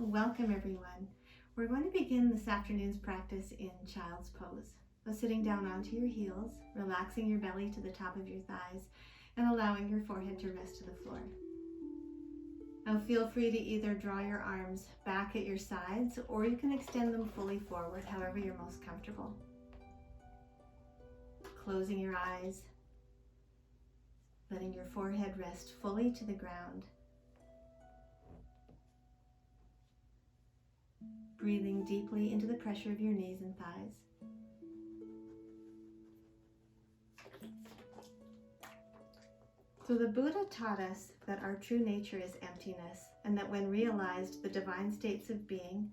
Welcome everyone. We're going to begin this afternoon's practice in child's pose. So sitting down onto your heels, relaxing your belly to the top of your thighs, and allowing your forehead to rest to the floor. Now feel free to either draw your arms back at your sides or you can extend them fully forward, however you're most comfortable. Closing your eyes, letting your forehead rest fully to the ground. Breathing deeply into the pressure of your knees and thighs. So the Buddha taught us that our true nature is emptiness, and that when realized, the divine states of being,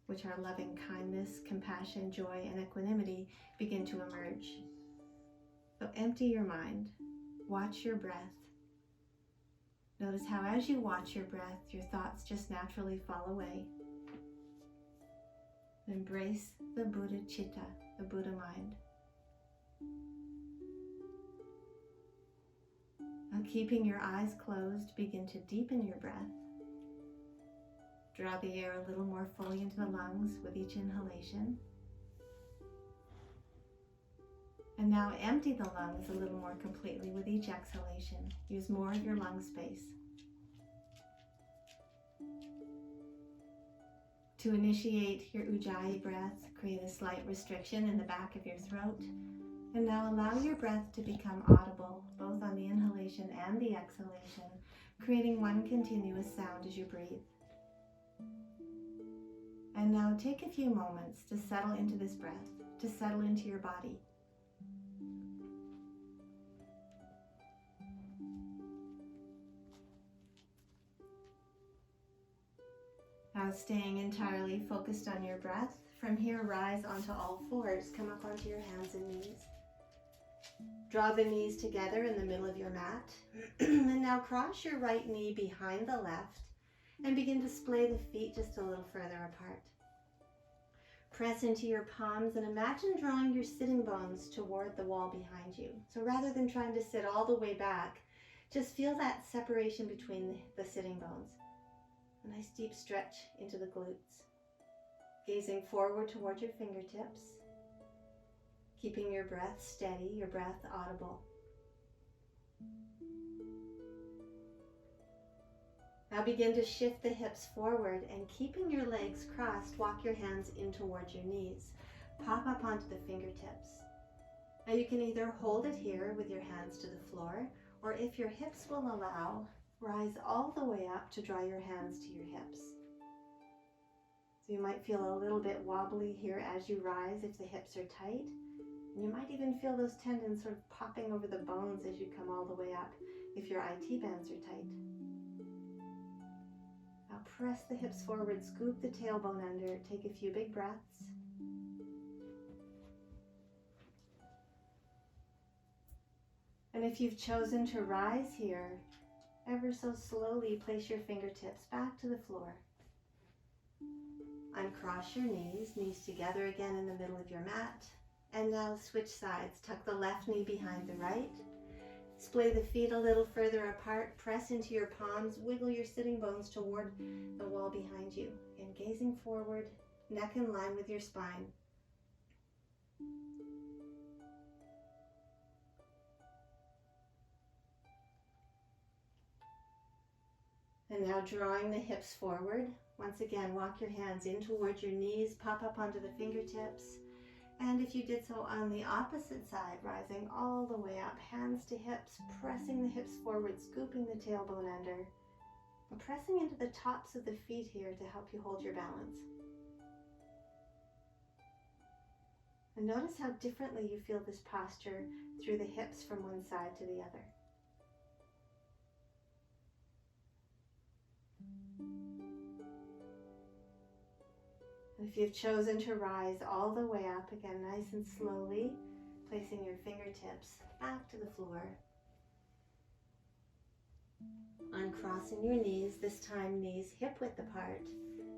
which are loving kindness, compassion, joy, and equanimity, begin to emerge. So empty your mind, watch your breath. Notice how as you watch your breath, your thoughts just naturally fall away. Embrace the Buddha Chitta, the Buddha mind. Now, keeping your eyes closed, begin to deepen your breath. Draw the air a little more fully into the lungs with each inhalation. And now empty the lungs a little more completely with each exhalation. Use more of your lung space. To initiate your Ujjayi breath, create a slight restriction in the back of your throat. And now allow your breath to become audible, both on the inhalation and the exhalation, creating one continuous sound as you breathe. And now take a few moments to settle into this breath, to settle into your body. Now staying entirely focused on your breath, from here rise onto all fours, come up onto your hands and knees. Draw the knees together in the middle of your mat, and now cross your right knee behind the left and begin to splay the feet just a little further apart. Press into your palms and imagine drawing your sitting bones toward the wall behind you. So rather than trying to sit all the way back, just feel that separation between the sitting bones. A nice deep stretch into the glutes. Gazing forward towards your fingertips. Keeping your breath steady, your breath audible. Now begin to shift the hips forward and keeping your legs crossed, walk your hands in towards your knees. Pop up onto the fingertips. Now you can either hold it here with your hands to the floor, or if your hips will allow, rise all the way up to draw your hands to your hips. So you might feel a little bit wobbly here as you rise if the hips are tight. And you might even feel those tendons sort of popping over the bones as you come all the way up if your IT bands are tight. Now press the hips forward, scoop the tailbone under, take a few big breaths. And if you've chosen to rise here, ever so slowly place your fingertips back to the floor. Uncross your knees, knees together again in the middle of your mat. And now switch sides. Tuck the left knee behind the right. Splay the feet a little further apart. Press into your palms. Wiggle your sitting bones toward the wall behind you. And gazing forward, neck in line with your spine. And now drawing the hips forward. Once again, walk your hands in towards your knees, pop up onto the fingertips. And if you did so on the opposite side, rising all the way up, hands to hips, pressing the hips forward, scooping the tailbone under, and pressing into the tops of the feet here to help you hold your balance. And notice how differently you feel this posture through the hips from one side to the other. And if you've chosen to rise all the way up, again, nice and slowly, placing your fingertips back to the floor. Uncrossing your knees, this time knees hip-width apart.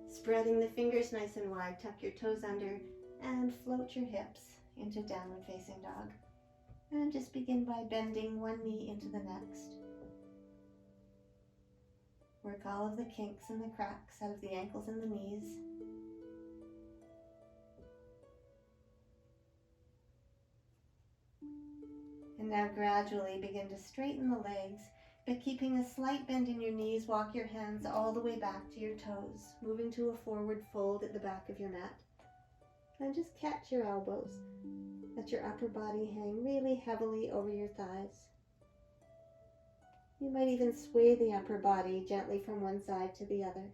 Spreading the fingers nice and wide, tuck your toes under, and float your hips into downward facing dog. And just begin by bending one knee into the next. Work all of the kinks and the cracks out of the ankles and the knees. And now gradually begin to straighten the legs, but keeping a slight bend in your knees. Walk your hands all the way back to your toes, moving to a forward fold at the back of your mat. And just catch your elbows. Let your upper body hang really heavily over your thighs. You might even sway the upper body gently from one side to the other.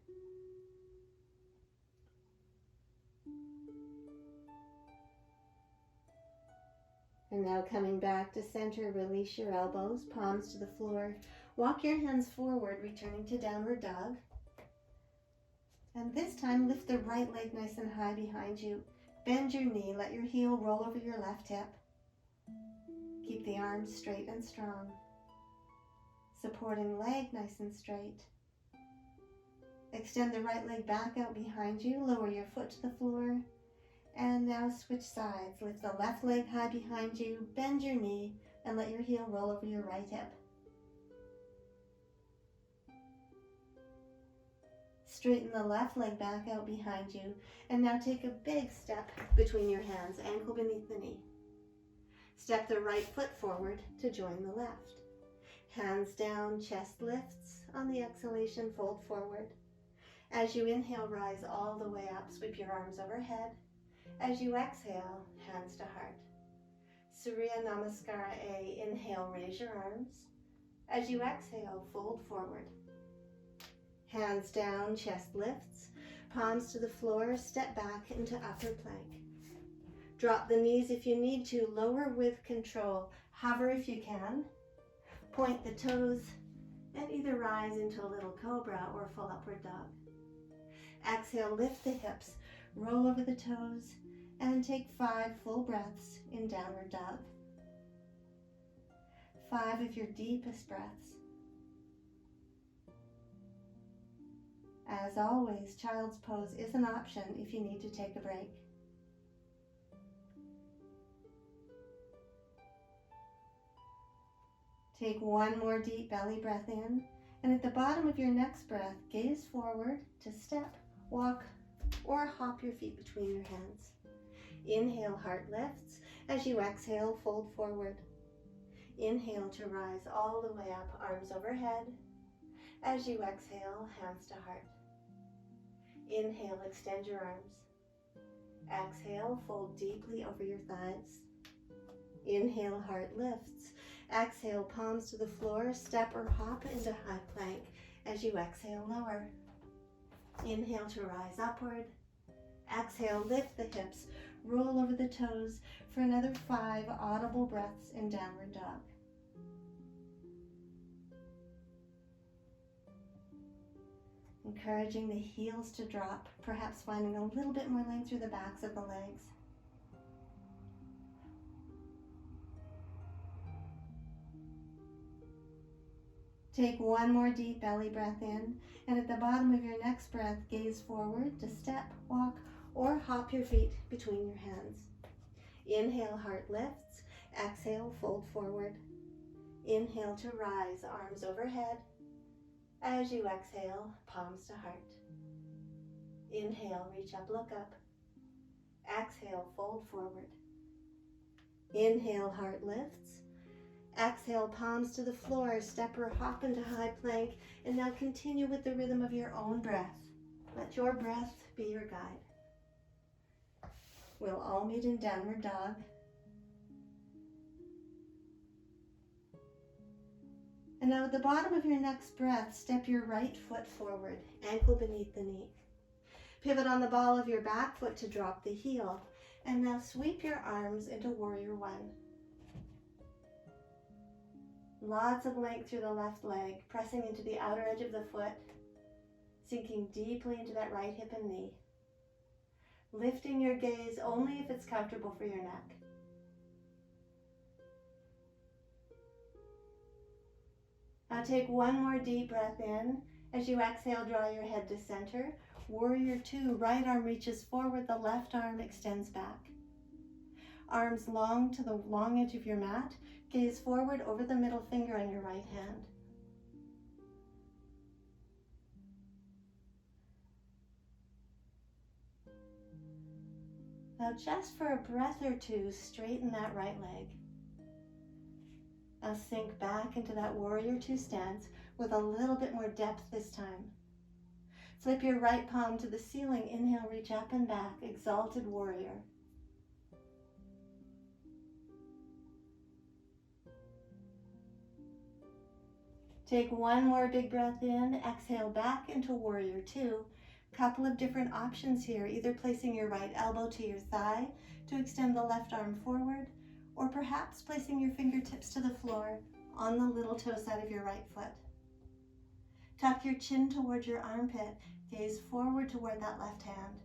And now coming back to center, release your elbows, palms to the floor. Walk your hands forward, returning to downward dog. And this time, lift the right leg nice and high behind you. Bend your knee, let your heel roll over your left hip. Keep the arms straight and strong. Supporting leg nice and straight. Extend the right leg back out behind you, lower your foot to the floor. And now switch sides. Lift the left leg high behind you, bend your knee, and let your heel roll over your right hip. Straighten the left leg back out behind you, and now take a big step between your hands, ankle beneath the knee. Step the right foot forward to join the left. Hands down, chest lifts. On the exhalation, fold forward. As you inhale, rise all the way up, sweep your arms overhead. As you exhale, hands to heart. Surya Namaskara A. Inhale, raise your arms. As you exhale, fold forward. Hands down, chest lifts. Palms to the floor, step back into upper plank. Drop the knees if you need to, lower with control. Hover if you can. Point the toes and either rise into a little cobra or full upward dog. Exhale, lift the hips, roll over the toes, and take 5 full breaths in downward dog. 5 of your deepest breaths. As always, child's pose is an option if you need to take a break. Take 1 more deep belly breath in, and at the bottom of your next breath, gaze forward to step, walk, or hop your feet between your hands. Inhale, heart lifts. As you exhale, fold forward. Inhale to rise all the way up, arms overhead. As you exhale, hands to heart. Inhale, extend your arms. Exhale, fold deeply over your thighs. Inhale, heart lifts. Exhale, palms to the floor, step or hop into high plank. As you exhale, lower. Inhale to rise upward. Exhale, lift the hips, roll over the toes for another 5 audible breaths in downward dog. Encouraging the heels to drop, perhaps finding a little bit more length through the backs of the legs. Take 1 more deep belly breath in, and at the bottom of your next breath, gaze forward to step, walk, or hop your feet between your hands. Inhale, heart lifts. Exhale, fold forward. Inhale to rise, arms overhead. As you exhale, palms to heart. Inhale, reach up, look up. Exhale, fold forward. Inhale, heart lifts. Exhale, palms to the floor, step or hop into high plank, and now continue with the rhythm of your own breath. Let your breath be your guide. We'll all meet in downward dog. And now at the bottom of your next breath, step your right foot forward, ankle beneath the knee. Pivot on the ball of your back foot to drop the heel. And now sweep your arms into warrior 1. Lots of length through the left leg, pressing into the outer edge of the foot, sinking deeply into that right hip and knee. Lifting your gaze only if it's comfortable for your neck. Now take 1 more deep breath in. As you exhale, draw your head to center. Warrior 2, right arm reaches forward, the left arm extends back. Arms long to the long edge of your mat. Gaze forward over the middle finger on your right hand. Now just for a breath or two, straighten that right leg. Now sink back into that warrior two stance with a little bit more depth this time. Flip your right palm to the ceiling. Inhale, reach up and back, exalted warrior. Take one more big breath in, exhale back into warrior two. Couple of different options here, either placing your right elbow to your thigh to extend the left arm forward, or perhaps placing your fingertips to the floor on the little toe side of your right foot. Tuck your chin towards your armpit, gaze forward toward that left hand.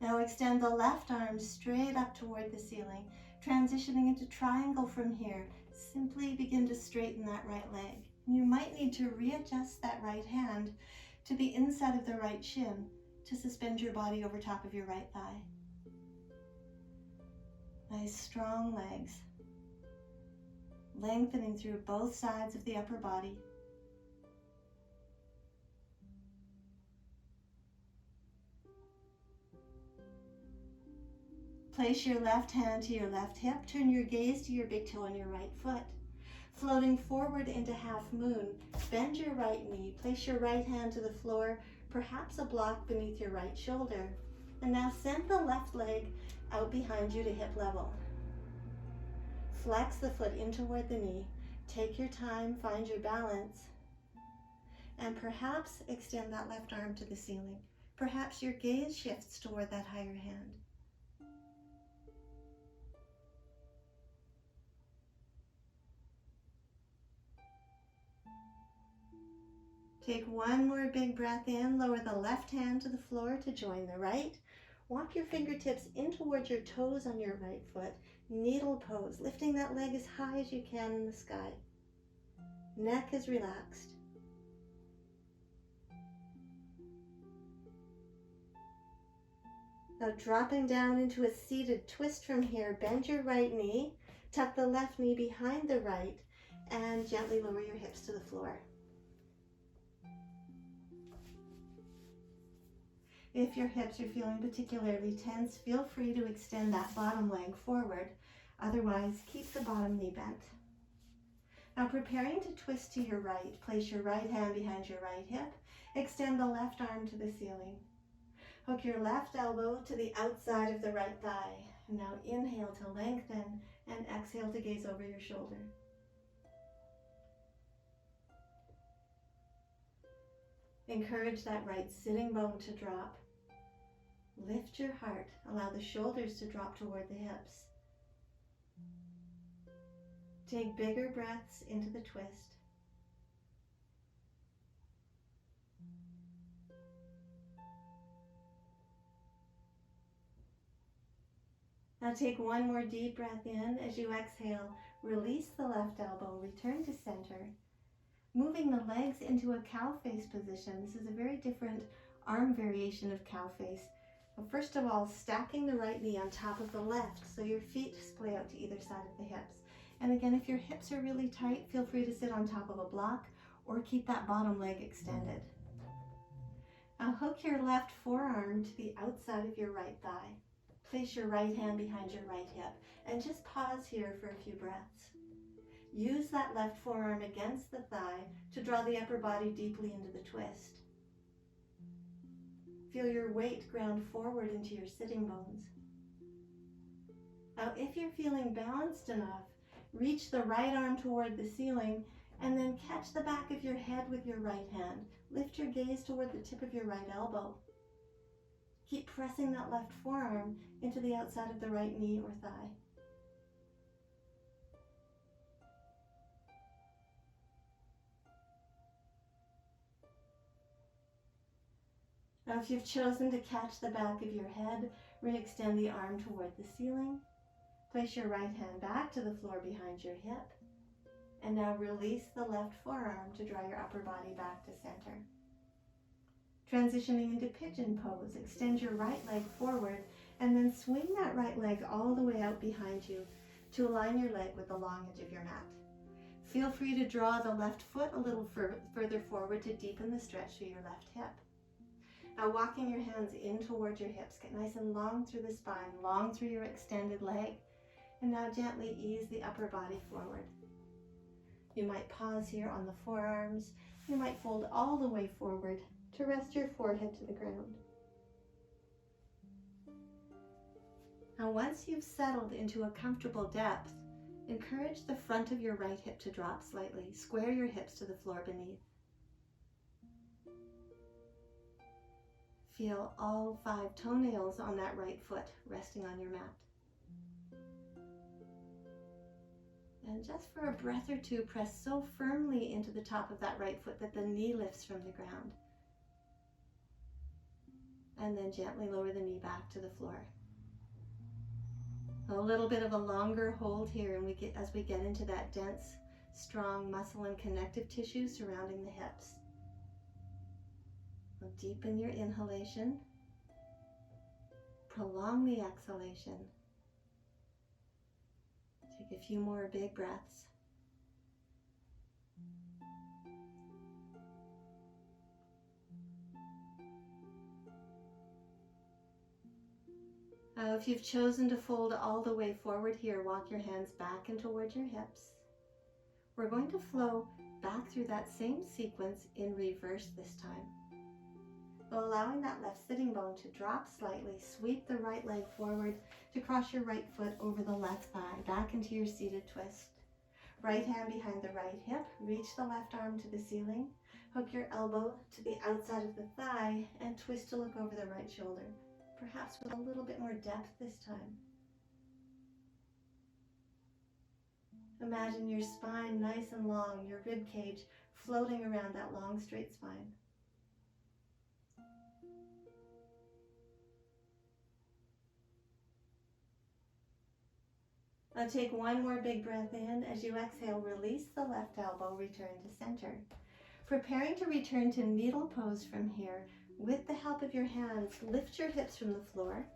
Now extend the left arm straight up toward the ceiling, transitioning into triangle from here. Simply begin to straighten that right leg. You might need to readjust that right hand to the inside of the right shin to suspend your body over top of your right thigh. Nice strong legs, lengthening through both sides of the upper body. Place your left hand to your left hip, turn your gaze to your big toe on your right foot. Floating forward into half moon, bend your right knee, place your right hand to the floor, perhaps a block beneath your right shoulder. And now send the left leg out behind you to hip level. Flex the foot in toward the knee. Take your time, find your balance, and perhaps extend that left arm to the ceiling. Perhaps your gaze shifts toward that higher hand. Take one more big breath in, lower the left hand to the floor to join the right. Walk your fingertips in towards your toes on your right foot. Needle pose, lifting that leg as high as you can in the sky. Neck is relaxed. Now dropping down into a seated twist from here, bend your right knee, tuck the left knee behind the right, and gently lower your hips to the floor. If your hips are feeling particularly tense, feel free to extend that bottom leg forward. Otherwise, keep the bottom knee bent. Now preparing to twist to your right, place your right hand behind your right hip. Extend the left arm to the ceiling. Hook your left elbow to the outside of the right thigh. And now inhale to lengthen and exhale to gaze over your shoulder. Encourage that right sitting bone to drop. Lift your heart. Allow the shoulders to drop toward the hips. Take bigger breaths into the twist. Now take one more deep breath in. As you exhale, release the left elbow, return to center. Moving the legs into a cow face position. This is a very different arm variation of cow face. Well, first of all, stacking the right knee on top of the left so your feet splay out to either side of the hips. And again, if your hips are really tight, feel free to sit on top of a block or keep that bottom leg extended. Now hook your left forearm to the outside of your right thigh. Place your right hand behind your right hip and just pause here for a few breaths. Use that left forearm against the thigh to draw the upper body deeply into the twist. Feel your weight ground forward into your sitting bones. Now, if you're feeling balanced enough, reach the right arm toward the ceiling and then catch the back of your head with your right hand. Lift your gaze toward the tip of your right elbow. Keep pressing that left forearm into the outside of the right knee or thigh. Now, if you've chosen to catch the back of your head, re-extend the arm toward the ceiling. Place your right hand back to the floor behind your hip. And now release the left forearm to draw your upper body back to center. Transitioning into pigeon pose, extend your right leg forward and then swing that right leg all the way out behind you to align your leg with the long edge of your mat. Feel free to draw the left foot a little further forward to deepen the stretch through your left hip. Now walking your hands in towards your hips, get nice and long through the spine, long through your extended leg, and now gently ease the upper body forward. You might pause here on the forearms. You might fold all the way forward to rest your forehead to the ground. Now once you've settled into a comfortable depth, encourage the front of your right hip to drop slightly. Square your hips to the floor beneath. Feel all 5 toenails on that right foot resting on your mat. And just for a breath or two, press so firmly into the top of that right foot that the knee lifts from the ground. And then gently lower the knee back to the floor. A little bit of a longer hold here, and as we get into that dense, strong muscle and connective tissue surrounding the hips. We'll deepen your inhalation. Prolong the exhalation. Take a few more big breaths. Now, if you've chosen to fold all the way forward here, walk your hands back and towards your hips. We're going to flow back through that same sequence in reverse this time. While allowing that left sitting bone to drop slightly, sweep the right leg forward to cross your right foot over the left thigh, back into your seated twist. Right hand behind the right hip, reach the left arm to the ceiling, hook your elbow to the outside of the thigh, and twist to look over the right shoulder, perhaps with a little bit more depth this time. Imagine your spine nice and long, your rib cage floating around that long straight spine. Now take one more big breath in. As you exhale, release the left elbow, return to center. Preparing to return to needle pose from here, with the help of your hands, lift your hips from the floor.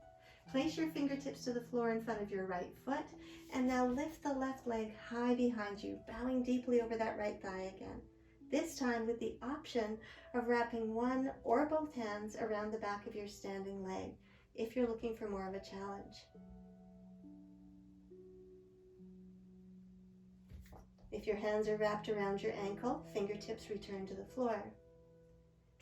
Place your fingertips to the floor in front of your right foot, and now lift the left leg high behind you, bowing deeply over that right thigh again. This time with the option of wrapping one or both hands around the back of your standing leg, if you're looking for more of a challenge. If your hands are wrapped around your ankle, fingertips return to the floor.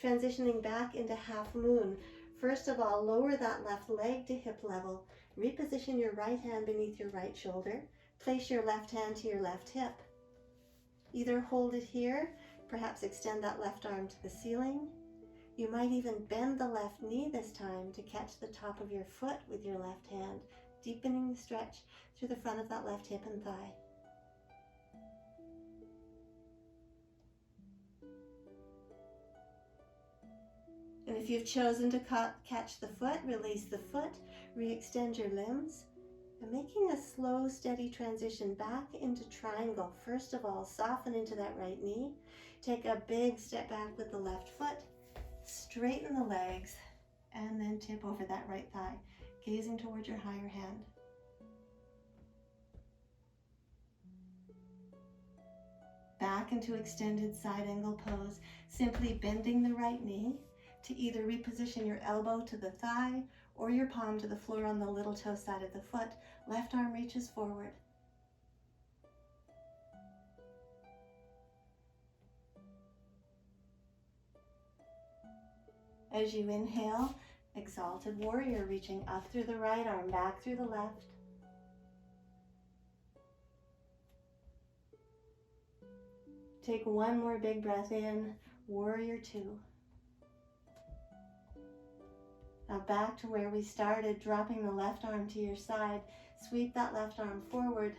Transitioning back into half moon, first of all, lower that left leg to hip level. Reposition your right hand beneath your right shoulder. Place your left hand to your left hip. Either hold it here, perhaps extend that left arm to the ceiling. You might even bend the left knee this time to catch the top of your foot with your left hand, deepening the stretch through the front of that left hip and thigh. And if you've chosen to catch the foot, release the foot, re-extend your limbs, and making a slow, steady transition back into triangle. First of all, soften into that right knee. Take a big step back with the left foot, straighten the legs, and then tip over that right thigh, gazing towards your higher hand. Back into extended side angle pose, simply bending the right knee to either reposition your elbow to the thigh or your palm to the floor on the little toe side of the foot. Left arm reaches forward. As you inhale, exalted warrior, reaching up through the right arm, back through the left. Take one more big breath in, warrior two. Now back to where we started, dropping the left arm to your side. Sweep that left arm forward.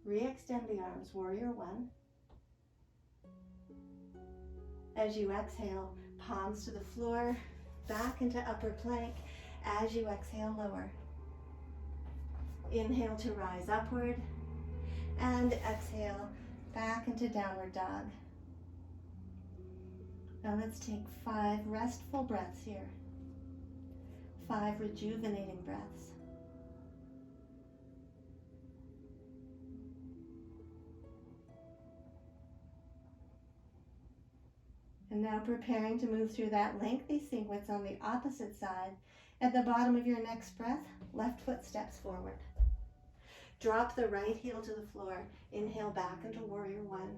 Re-extend the arms, warrior one. As you exhale, palms to the floor, back into upper plank. As you exhale, lower. Inhale to rise upward, and exhale back into downward dog. Now let's take 5 restful breaths here. 5 rejuvenating breaths. And now preparing to move through that lengthy sequence on the opposite side. At the bottom of your next breath, left foot steps forward. Drop the right heel to the floor. Inhale back into warrior one.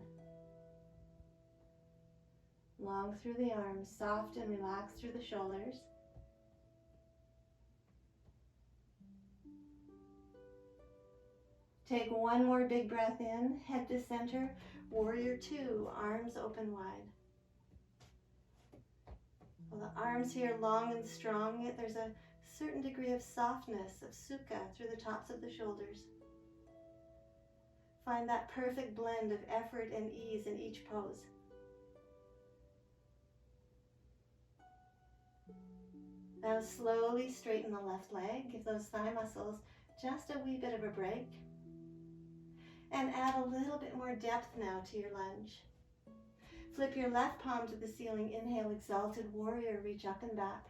Long through the arms, soft and relaxed through the shoulders. Take one more big breath in, head to center, warrior two, arms open wide. Well, the arms here long and strong, yet there's a certain degree of softness, of sukha, through the tops of the shoulders. Find that perfect blend of effort and ease in each pose. Now slowly straighten the left leg, give those thigh muscles just a wee bit of a break. And add a little bit more depth now to your lunge. Flip your left palm to the ceiling, inhale, exalted warrior, reach up and back.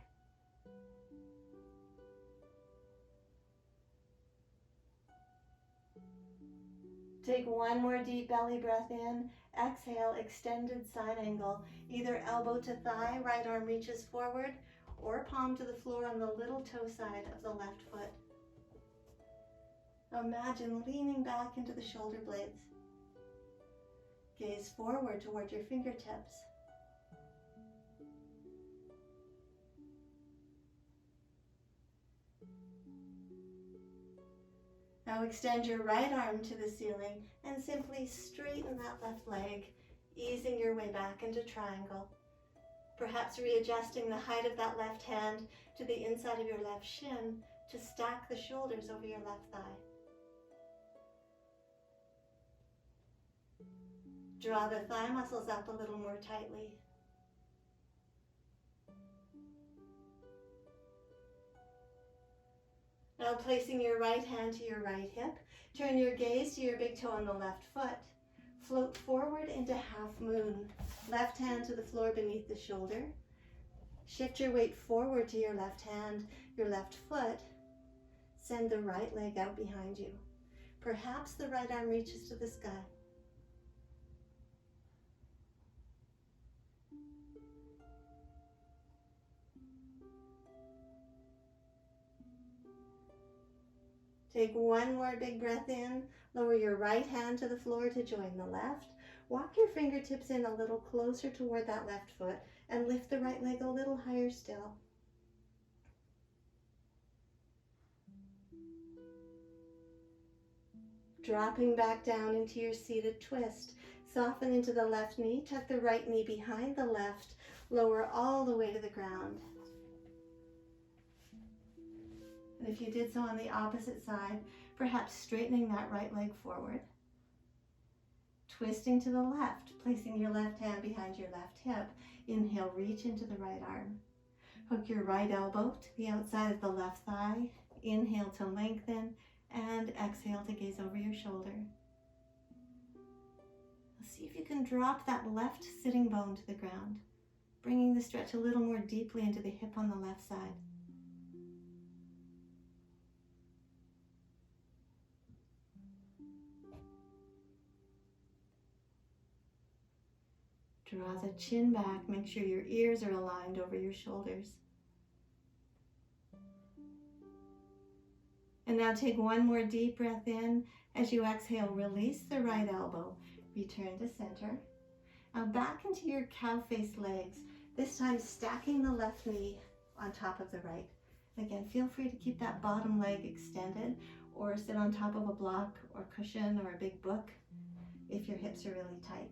Take one more deep belly breath in. Exhale, extended side angle. Either elbow to thigh, right arm reaches forward, or palm to the floor on the little toe side of the left foot. Imagine leaning back into the shoulder blades. Gaze forward toward your fingertips. Now extend your right arm to the ceiling and simply straighten that left leg, easing your way back into triangle. Perhaps readjusting the height of that left hand to the inside of your left shin to stack the shoulders over your left thigh. Draw the thigh muscles up a little more tightly. Now placing your right hand to your right hip, turn your gaze to your big toe on the left foot. Float forward into half moon. Left hand to the floor beneath the shoulder. Shift your weight forward to your left hand, your left foot. Send the right leg out behind you. Perhaps the right arm reaches to the sky. Take one more big breath in. Lower your right hand to the floor to join the left. Walk your fingertips in a little closer toward that left foot and lift the right leg a little higher still. Dropping back down into your seated twist. Soften into the left knee. Tuck the right knee behind the left. Lower all the way to the ground. And if you did so on the opposite side, perhaps straightening that right leg forward. Twisting to the left, placing your left hand behind your left hip. Inhale, reach into the right arm. Hook your right elbow to the outside of the left thigh. Inhale to lengthen and exhale to gaze over your shoulder. See if you can drop that left sitting bone to the ground, bringing the stretch a little more deeply into the hip on the left side. Draw the chin back, make sure your ears are aligned over your shoulders. And now take one more deep breath in. As you exhale, release the right elbow. Return to center. Now back into your cow-faced legs, this time stacking the left knee on top of the right. Again, feel free to keep that bottom leg extended or sit on top of a block or cushion or a big book if your hips are really tight.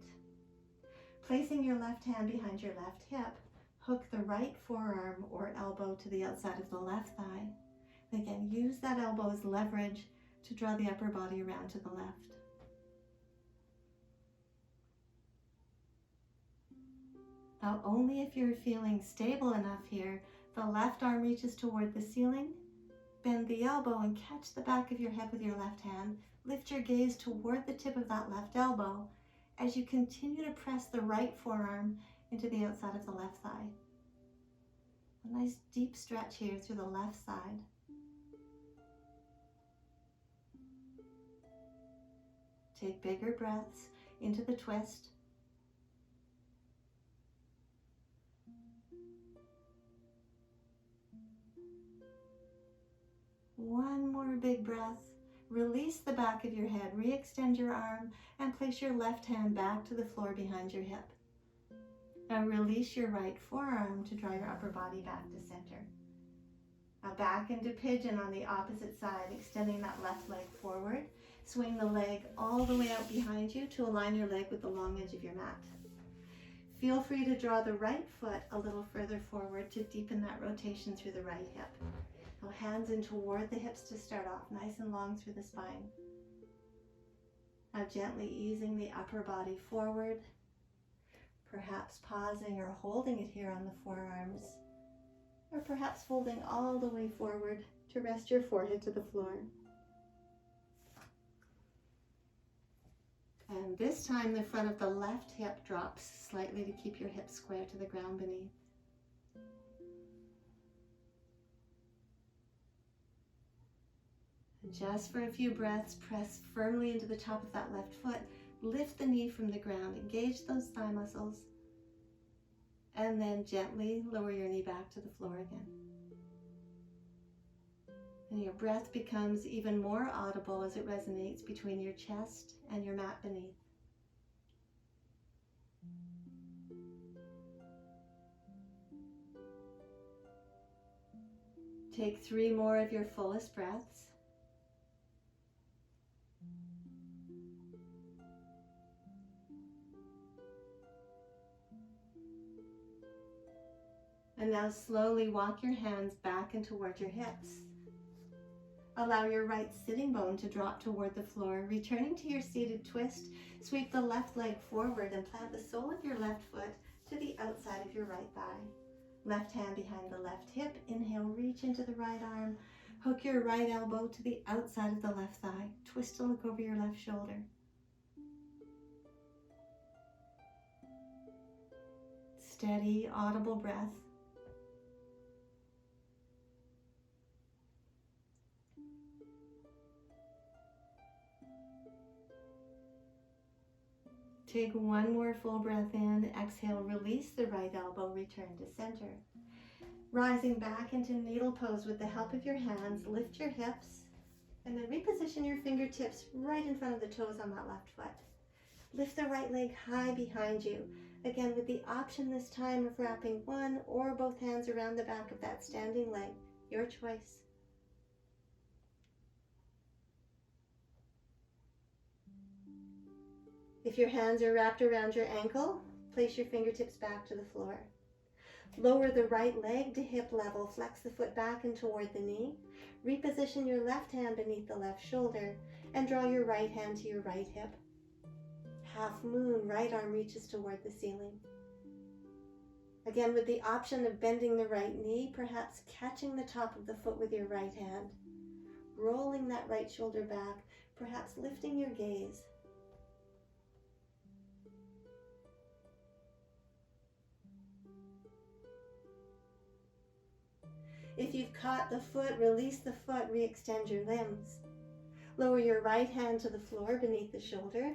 Placing your left hand behind your left hip, hook the right forearm or elbow to the outside of the left thigh. And again, use that elbow as leverage to draw the upper body around to the left. Now, only if you're feeling stable enough here, the left arm reaches toward the ceiling. Bend the elbow and catch the back of your head with your left hand. Lift your gaze toward the tip of that left elbow as you continue to press the right forearm into the outside of the left thigh. A nice deep stretch here through the left side. Take bigger breaths into the twist. One more big breath. Release the back of your head, re-extend your arm, and place your left hand back to the floor behind your hip. Now release your right forearm to draw your upper body back to center. Now back into pigeon on the opposite side, extending that left leg forward. Swing the leg all the way out behind you to align your leg with the long edge of your mat. Feel free to draw the right foot a little further forward to deepen that rotation through the right hip. Now hands in toward the hips to start off, nice and long through the spine. Now gently easing the upper body forward, perhaps pausing or holding it here on the forearms, or perhaps folding all the way forward to rest your forehead to the floor. And this time the front of the left hip drops slightly to keep your hips square to the ground beneath. And just for a few breaths, press firmly into the top of that left foot. Lift the knee from the ground, engage those thigh muscles, and then gently lower your knee back to the floor again. And your breath becomes even more audible as it resonates between your chest and your mat beneath. Take 3 more of your fullest breaths. And now slowly walk your hands back and toward your hips. Allow your right sitting bone to drop toward the floor. Returning to your seated twist, sweep the left leg forward and plant the sole of your left foot to the outside of your right thigh. Left hand behind the left hip. Inhale, reach into the right arm. Hook your right elbow to the outside of the left thigh. Twist to look over your left shoulder. Steady, audible breath. Take 1 more full breath in. Exhale, release the right elbow, return to center. Rising back into needle pose with the help of your hands, lift your hips, and then reposition your fingertips right in front of the toes on that left foot. Lift the right leg high behind you, again with the option this time of wrapping one or both hands around the back of that standing leg, your choice. If your hands are wrapped around your ankle, place your fingertips back to the floor. Lower the right leg to hip level, flex the foot back and toward the knee. Reposition your left hand beneath the left shoulder and draw your right hand to your right hip. Half moon, right arm reaches toward the ceiling. Again, with the option of bending the right knee, perhaps catching the top of the foot with your right hand. Rolling that right shoulder back, perhaps lifting your gaze. If you've caught the foot, release the foot, re-extend your limbs. Lower your right hand to the floor beneath the shoulder.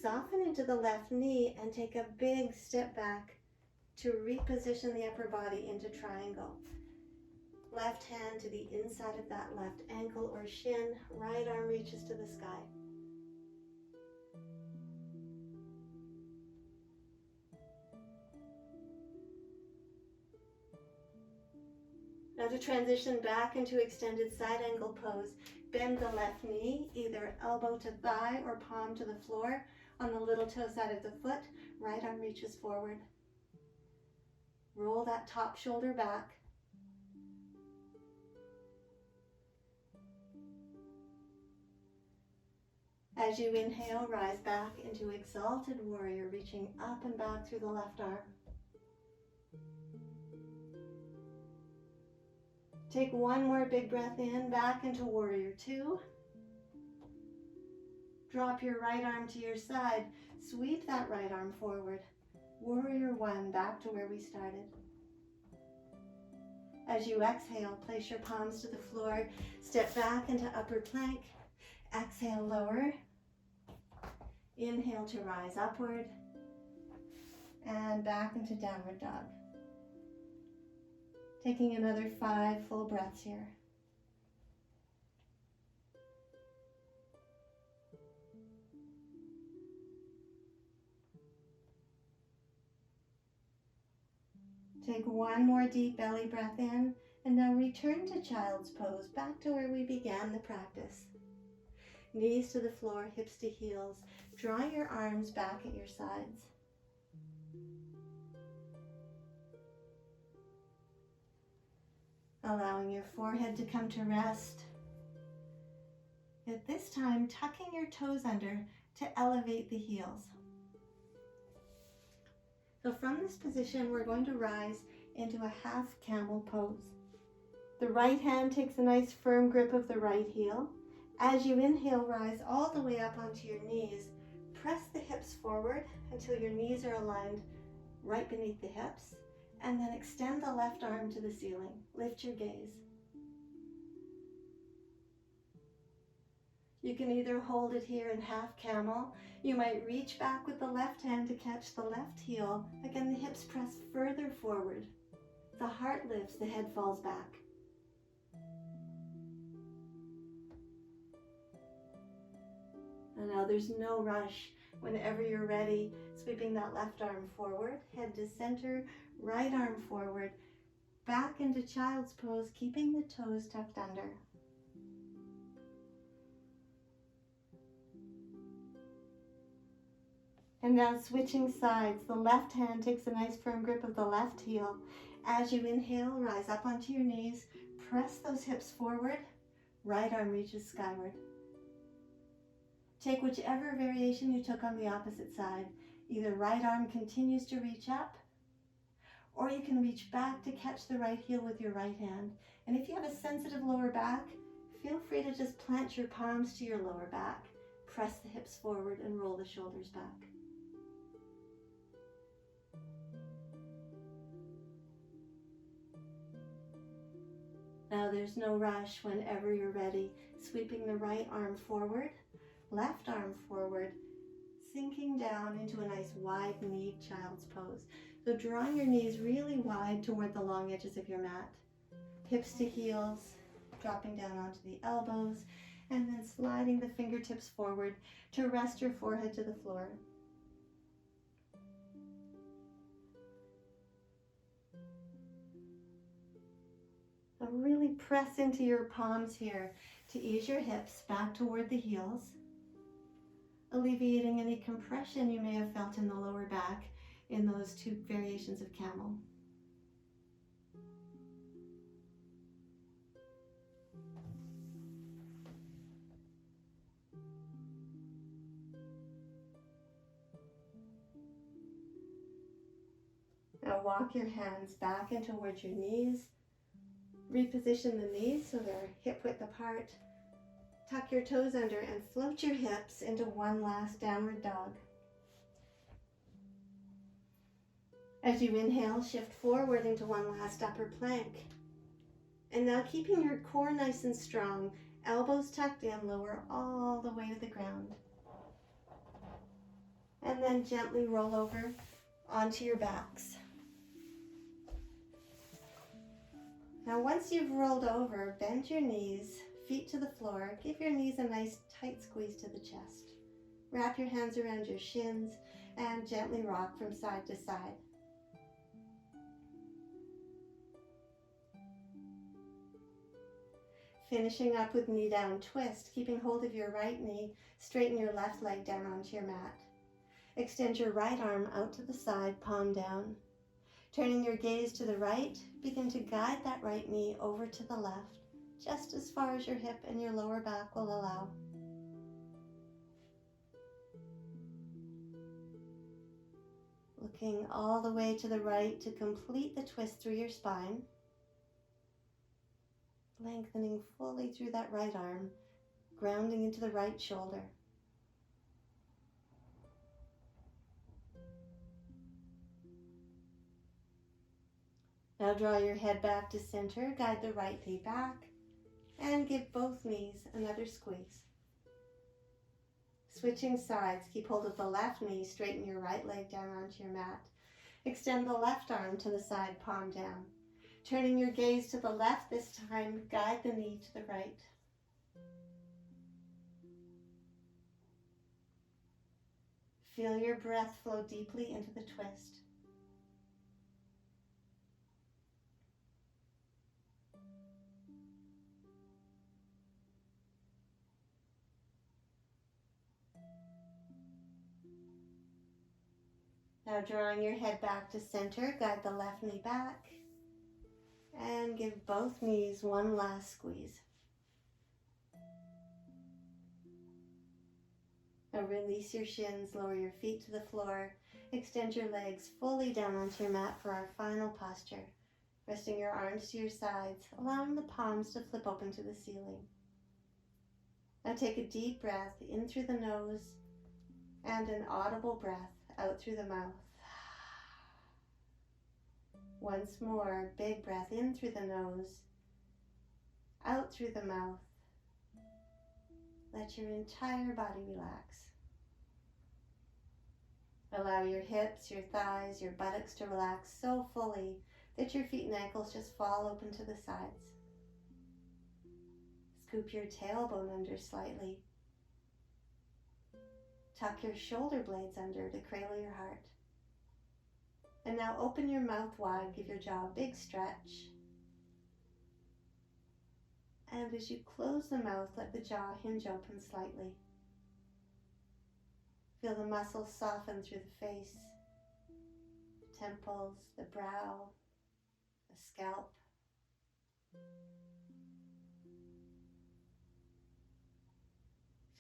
Soften into the left knee and take a big step back to reposition the upper body into triangle. Left hand to the inside of that left ankle or shin. Right arm reaches to the sky. Now to transition back into extended side angle pose, bend the left knee, either elbow to thigh or palm to the floor on the little toe side of the foot. Right arm reaches forward. Roll that top shoulder back. As you inhale, rise back into exalted warrior, reaching up and back through the left arm. Take 1 more big breath in, back into warrior 2. Drop your right arm to your side. Sweep that right arm forward. Warrior 1, back to where we started. As you exhale, place your palms to the floor. Step back into upper plank. Exhale, lower. Inhale to rise upward. And back into downward dog. Taking another 5 full breaths here. Take one more deep belly breath in, and now return to child's pose, back to where we began the practice. Knees to the floor, hips to heels. Draw your arms back at your sides. Allowing your forehead to come to rest. At this time, tucking your toes under to elevate the heels. So from this position, we're going to rise into a half camel pose. The right hand takes a nice firm grip of the right heel. As you inhale, rise all the way up onto your knees. Press the hips forward until your knees are aligned right beneath the hips, and then extend the left arm to the ceiling. Lift your gaze. You can either hold it here in half camel. You might reach back with the left hand to catch the left heel. Again, the hips press further forward. The heart lifts, the head falls back. And now there's no rush. Whenever you're ready, sweeping that left arm forward, head to center, right arm forward, back into child's pose, keeping the toes tucked under. And now switching sides, the left hand takes a nice firm grip of the left heel. As you inhale, rise up onto your knees, press those hips forward, right arm reaches skyward. Take whichever variation you took on the opposite side. Either right arm continues to reach up, or you can reach back to catch the right heel with your right hand. And if you have a sensitive lower back, feel free to just plant your palms to your lower back. Press the hips forward and roll the shoulders back. Now there's no rush. Whenever you're ready, sweeping the right arm forward, left arm forward, sinking down into a nice wide-kneed child's pose. So drawing your knees really wide toward the long edges of your mat. Hips to heels, dropping down onto the elbows, and then sliding the fingertips forward to rest your forehead to the floor. So really press into your palms here to ease your hips back toward the heels, alleviating any compression you may have felt in the lower back in those two variations of camel. Now walk your hands back in towards your knees. Reposition the knees so they're hip width apart. Tuck your toes under and float your hips into one last downward dog. As you inhale, shift forward into one last upper plank. And now keeping your core nice and strong, elbows tucked in, lower all the way to the ground. And then gently roll over onto your backs. Now once you've rolled over, bend your knees, feet to the floor. Give your knees a nice tight squeeze to the chest. Wrap your hands around your shins and gently rock from side to side. Finishing up with knee down twist, keeping hold of your right knee, straighten your left leg down onto your mat. Extend your right arm out to the side, palm down. Turning your gaze to the right, begin to guide that right knee over to the left, just as far as your hip and your lower back will allow. Looking all the way to the right to complete the twist through your spine. Lengthening fully through that right arm, grounding into the right shoulder. Now draw your head back to center, guide the right knee back, and give both knees another squeeze. Switching sides, keep hold of the left knee, straighten your right leg down onto your mat. Extend the left arm to the side, palm down. Turning your gaze to the left this time, guide the knee to the right. Feel your breath flow deeply into the twist. Now drawing your head back to center, guide the left knee back and give both knees one last squeeze. Now release your shins, lower your feet to the floor, extend your legs fully down onto your mat for our final posture. Resting your arms to your sides, allowing the palms to flip open to the ceiling. Now take a deep breath in through the nose and an audible breath out through the mouth. Once more, big breath in through the nose, out through the mouth. Let your entire body relax. Allow your hips, your thighs, your buttocks to relax so fully that your feet and ankles just fall open to the sides. Scoop your tailbone under slightly. Tuck your shoulder blades under to cradle your heart. And now open your mouth wide, give your jaw a big stretch. And as you close the mouth, let the jaw hinge open slightly. Feel the muscles soften through the face, the temples, the brow, the scalp.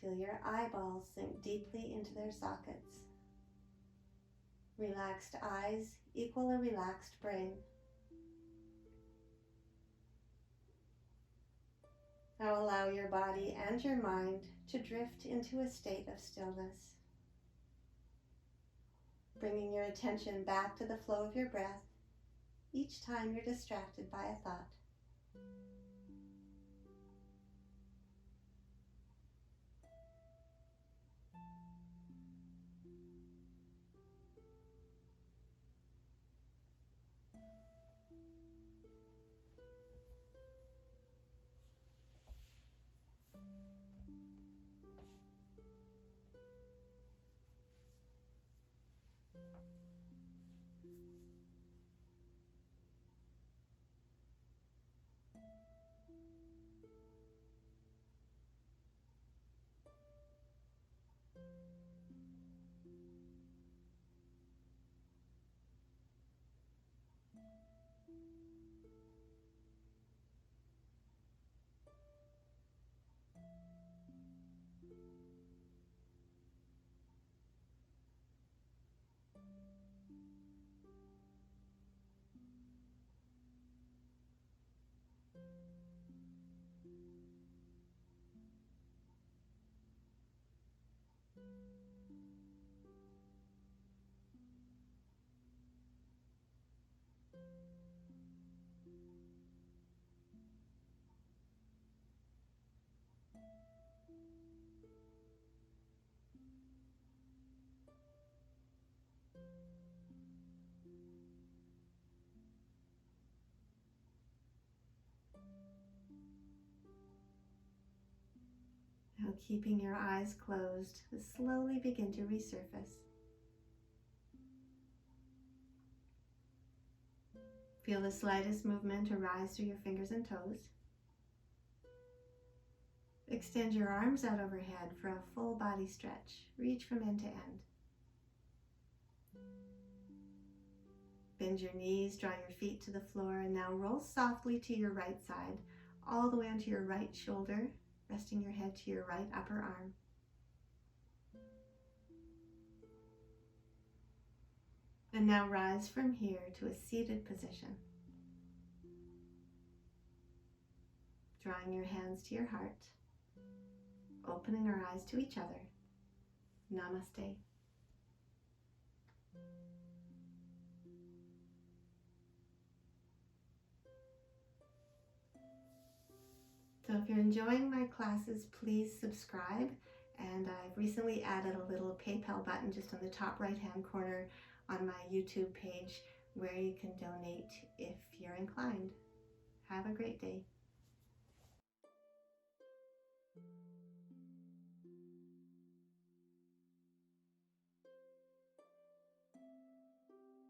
Feel your eyeballs sink deeply into their sockets. Relaxed eyes equal a relaxed brain. Now allow your body and your mind to drift into a state of stillness. Bringing your attention back to the flow of your breath each time you're distracted by a thought. Now keeping your eyes closed, slowly begin to resurface. Feel the slightest movement arise through your fingers and toes. Extend your arms out overhead for a full body stretch. Reach from end to end. Bend your knees, draw your feet to the floor, and now roll softly to your right side, all the way onto your right shoulder, resting your head to your right upper arm. And now rise from here to a seated position. Drawing your hands to your heart, opening our eyes to each other. Namaste. So if you're enjoying my classes, please subscribe. And I've recently added a little PayPal button just on the top right-hand corner on my YouTube page where you can donate if you're inclined. Have a great day.